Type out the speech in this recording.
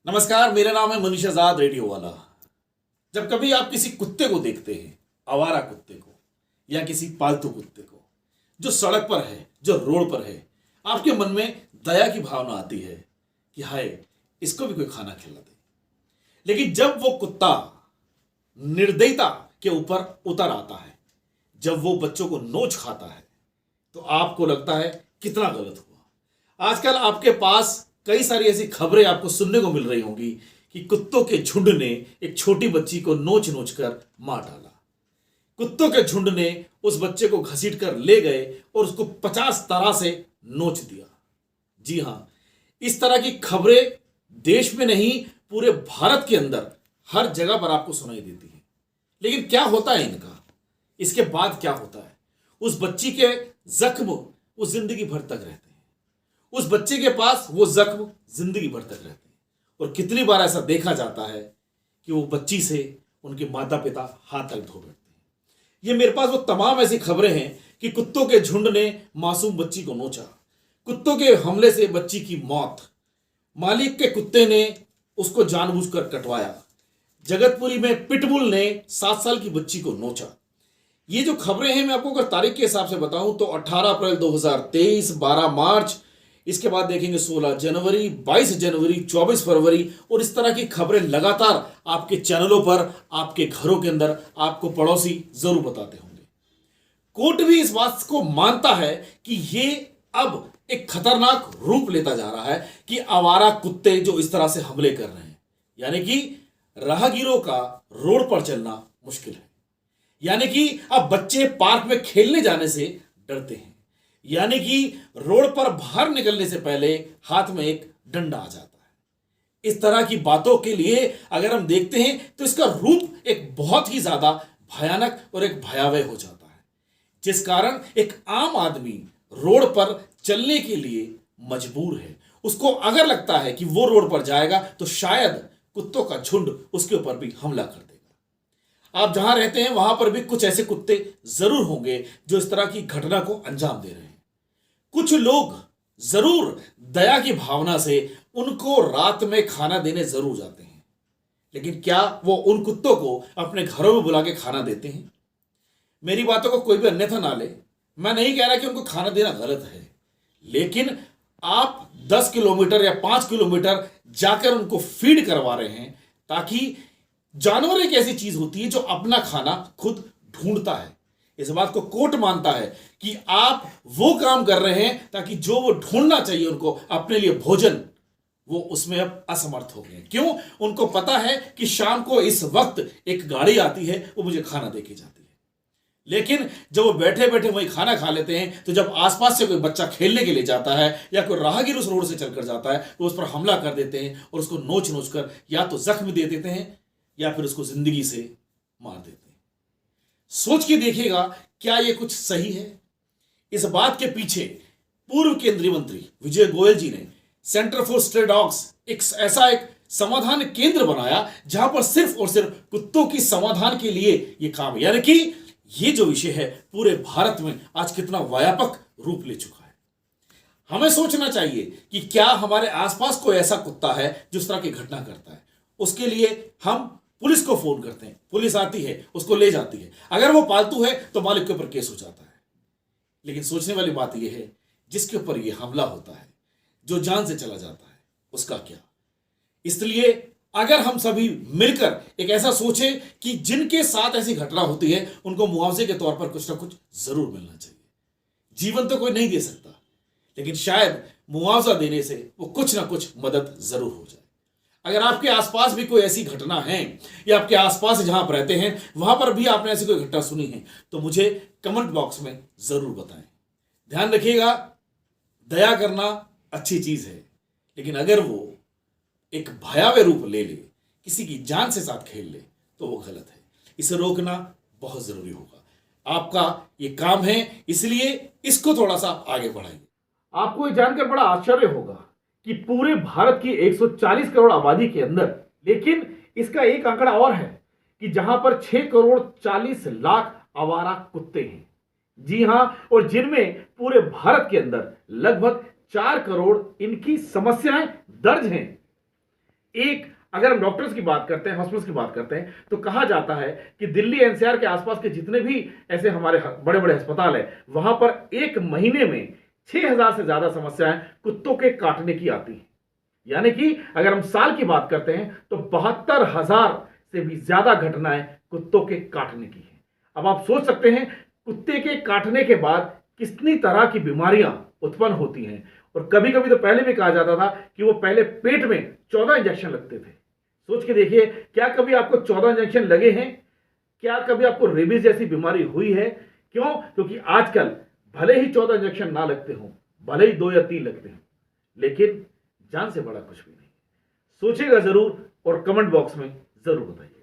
नमस्कार, मेरा नाम है मनीष आजाद रेडियो वाला। जब कभी आप किसी कुत्ते को देखते हैं, आवारा कुत्ते को या किसी पालतू कुत्ते को जो सड़क पर है, जो रोड पर है, आपके मन में दया की भावना आती है कि हाय, इसको भी कोई खाना खिला दे। लेकिन जब वो कुत्ता निर्दयता के ऊपर उतर आता है, जब वो बच्चों को नोच खाता है, तो आपको लगता है कितना गलत हुआ। आजकल आपके पास कई सारी ऐसी खबरें आपको सुनने को मिल रही होंगी कि कुत्तों के झुंड ने एक छोटी बच्ची को नोच नोच कर मार डाला। कुत्तों के झुंड ने उस बच्चे को घसीट कर ले गए और उसको 50 तरह से नोच दिया। जी हां, इस तरह की खबरें देश में नहीं, पूरे भारत के अंदर हर जगह पर आपको सुनाई देती है। लेकिन क्या होता है इनका, इसके बाद क्या होता है? उस बच्ची के जख्म वो जिंदगी भर तक रहते हैं। उस बच्चे के पास वो जख्म जिंदगी भर तक रहते हैं। और कितनी बार ऐसा देखा जाता है कि वो बच्ची से उनके माता पिता हाथ तक धो बैठते हैं। ये मेरे पास वो तमाम ऐसी खबरें हैं कि कुत्तों के झुंड ने मासूम बच्ची को नोचा, कुत्तों के हमले से बच्ची की मौत, मालिक के कुत्ते ने उसको जानबूझकर कटवाया, जगतपुरी में पिटबुल ने 7 साल की बच्ची को नोचा। ये जो खबरें हैं, मैं आपको अगर तारीख के हिसाब से बताऊं तो 18 अप्रैल 2023, 12 मार्च, इसके बाद देखेंगे 16 जनवरी, 22 जनवरी, 24 फरवरी, और इस तरह की खबरें लगातार आपके चैनलों पर, आपके घरों के अंदर आपको पड़ोसी जरूर बताते होंगे। कोर्ट भी इस बात को मानता है कि ये अब एक खतरनाक रूप लेता जा रहा है कि आवारा कुत्ते जो इस तरह से हमले कर रहे हैं, यानी कि राहगीरों का रोड पर चलना मुश्किल है, यानी कि अब बच्चे पार्क में खेलने जाने से डरते हैं, यानी कि रोड पर बाहर निकलने से पहले हाथ में एक डंडा आ जाता है। इस तरह की बातों के लिए अगर हम देखते हैं तो इसका रूप एक बहुत ही ज्यादा भयानक और एक भयावह हो जाता है, जिस कारण एक आम आदमी रोड पर चलने के लिए मजबूर है। उसको अगर लगता है कि वो रोड पर जाएगा तो शायद कुत्तों का झुंड उसके ऊपर भी हमला कर देगा। आप जहां रहते हैं वहां पर भी कुछ ऐसे कुत्ते जरूर होंगे जो इस तरह की घटना को अंजाम दे रहे हैं। कुछ लोग जरूर दया की भावना से उनको रात में खाना देने जरूर जाते हैं, लेकिन क्या वो उन कुत्तों को अपने घरों में बुला के खाना देते हैं? मेरी बातों को कोई भी अन्यथा ना ले, मैं नहीं कह रहा कि उनको खाना देना गलत है, लेकिन आप 10 किलोमीटर या 5 किलोमीटर जाकर उनको फीड करवा रहे हैं, ताकि जानवर एक ऐसी चीज होती है जो अपना खाना खुद ढूंढता है। इस बात को कोर्ट मानता है कि आप वो काम कर रहे हैं ताकि जो वो ढूंढना चाहिए उनको अपने लिए भोजन, वो उसमें अब असमर्थ हो गए। क्यों? उनको पता है कि शाम को इस वक्त एक गाड़ी आती है, वो मुझे खाना देके जाती है। लेकिन जब वो बैठे बैठे वही खाना खा लेते हैं, तो जब आसपास से कोई बच्चा खेलने के लिए जाता है या कोई राहगीर उस रोड से चलकर जाता है तो उस पर हमला कर देते हैं और उसको नोच नोच कर या तो जख्म दे देते हैं या फिर उसको जिंदगी से मार देते हैं। सोच के देखिएगा, क्या यह कुछ सही है? इस बात के पीछे पूर्व केंद्रीय मंत्री विजय गोयल जी ने सेंटर फॉर स्ट्रे डॉग्स एक समाधान केंद्र बनाया जहां पर सिर्फ और सिर्फ कुत्तों की समाधान के लिए यह काम है। यानी कि यह जो विषय है पूरे भारत में आज कितना व्यापक रूप ले चुका है। हमें सोचना चाहिए कि क्या हमारे आसपास कोई ऐसा कुत्ता है जो इस तरह की घटना करता है। उसके लिए हम पुलिस को फोन करते हैं, पुलिस आती है, उसको ले जाती है। अगर वो पालतू है तो मालिक के ऊपर केस हो जाता है। लेकिन सोचने वाली बात यह है, जिसके ऊपर यह हमला होता है, जो जान से चला जाता है, उसका क्या? इसलिए अगर हम सभी मिलकर एक ऐसा सोचें कि जिनके साथ ऐसी घटना होती है उनको मुआवजे के तौर पर कुछ ना कुछ जरूर मिलना चाहिए। जीवन तो कोई नहीं दे सकता, लेकिन शायद मुआवजा देने से वो कुछ ना कुछ मदद जरूर हो जाए। अगर आपके आसपास भी कोई ऐसी घटना है या आपके आसपास जहां आप रहते हैं वहां पर भी आपने ऐसी कोई घटना सुनी है तो मुझे कमेंट बॉक्स में जरूर बताएं। ध्यान रखिएगा, दया करना अच्छी चीज है, लेकिन अगर वो एक भयावह रूप ले ले, किसी की जान से साथ खेल ले, तो वो गलत है। इसे रोकना बहुत जरूरी होगा। आपका ये काम है, इसलिए इसको थोड़ा सा आगे बढ़ाइए। आपको ये जानकर बड़ा आश्चर्य होगा कि पूरे भारत की 140 करोड़ आबादी के अंदर, लेकिन इसका एक आंकड़ा और है कि जहां पर 6 करोड़ 40 लाख आवारा कुत्ते हैं। जी हां, और जिनमें पूरे भारत के अंदर लगभग 4 करोड़ इनकी समस्याएं दर्ज हैं। एक अगर हम डॉक्टर्स की बात करते हैं, हॉस्पिटल्स की बात करते हैं, तो कहा जाता है कि दिल्ली एनसीआर के आसपास के जितने भी ऐसे हमारे बड़े बड़े अस्पताल है, वहां पर एक महीने में 6,000 से ज्यादा समस्याएं कुत्तों के काटने की आती हैं। यानी कि अगर हम साल की बात करते हैं तो 72,000 से भी ज्यादा घटनाएं कुत्तों के काटने की है। अब आप सोच सकते हैं कुत्ते के काटने के बाद कितनी तरह की बीमारियां उत्पन्न होती हैं। और कभी कभी तो पहले भी कहा जाता था कि वो पहले पेट में 14 इंजेक्शन लगते थे। सोच के देखिए, क्या कभी आपको 14 इंजेक्शन लगे हैं? क्या कभी आपको रेबीज जैसी बीमारी हुई है? क्यों? क्योंकि आजकल भले ही 14 इंजेक्शन ना लगते हों, भले ही 2 या 3 लगते हों, लेकिन जान से बड़ा कुछ भी नहीं। सोचिएगा जरूर और कमेंट बॉक्स में जरूर बताइए।